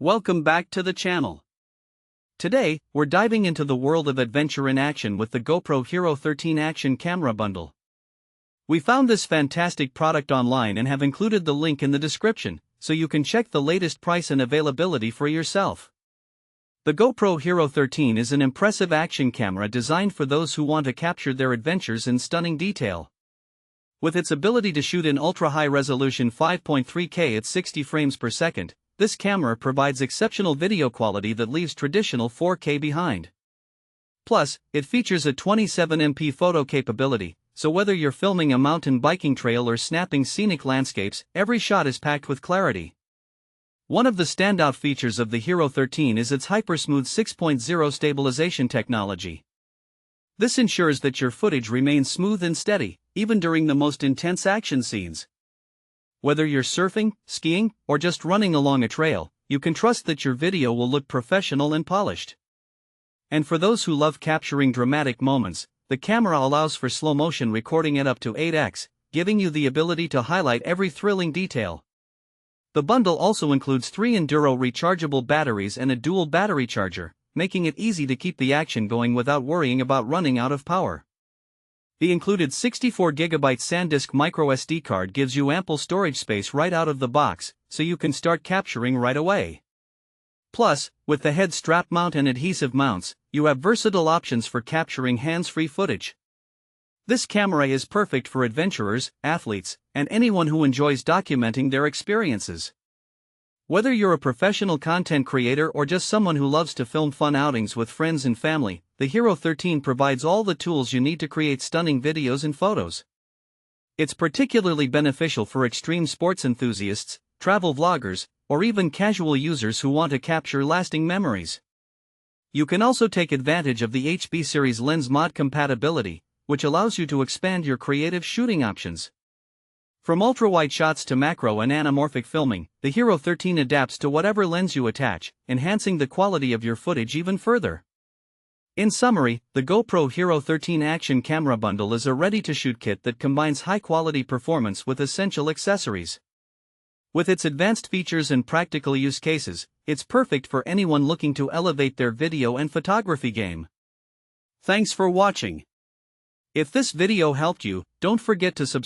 Welcome back to the channel. Today, we're diving into the world of adventure in action with the GoPro HERO13 Action Camera Bundle. We found this fantastic product online and have included the link in the description, so you can check the latest price and availability for yourself. The GoPro HERO13 is an impressive action camera designed for those who want to capture their adventures in stunning detail. With its ability to shoot in ultra-high resolution 5.3K at 60 frames per second, this camera provides exceptional video quality that leaves traditional 4K behind. Plus, it features a 27MP photo capability, so whether you're filming a mountain biking trail or snapping scenic landscapes, every shot is packed with clarity. One of the standout features of the HERO13 is its Hypersmooth 6.0 stabilization technology. This ensures that your footage remains smooth and steady, even during the most intense action scenes. Whether you're surfing, skiing, or just running along a trail, you can trust that your video will look professional and polished. And for those who love capturing dramatic moments, the camera allows for slow motion recording at up to 8x, giving you the ability to highlight every thrilling detail. The bundle also includes 3 Enduro rechargeable batteries and a dual battery charger, making it easy to keep the action going without worrying about running out of power. The included 64GB SanDisk microSD card gives you ample storage space right out of the box, so you can start capturing right away. Plus, with the head strap mount and adhesive mounts, you have versatile options for capturing hands-free footage. This camera is perfect for adventurers, athletes, and anyone who enjoys documenting their experiences. Whether you're a professional content creator or just someone who loves to film fun outings with friends and family, the HERO13 provides all the tools you need to create stunning videos and photos. It's particularly beneficial for extreme sports enthusiasts, travel vloggers, or even casual users who want to capture lasting memories. You can also take advantage of the HB series lens mod compatibility, which allows you to expand your creative shooting options. From ultra-wide shots to macro and anamorphic filming, the HERO13 adapts to whatever lens you attach, enhancing the quality of your footage even further. In summary, the GoPro HERO13 Action Camera Bundle is a ready-to-shoot kit that combines high-quality performance with essential accessories. With its advanced features and practical use cases, it's perfect for anyone looking to elevate their video and photography game. Thanks for watching. If this video helped you, don't forget to subscribe.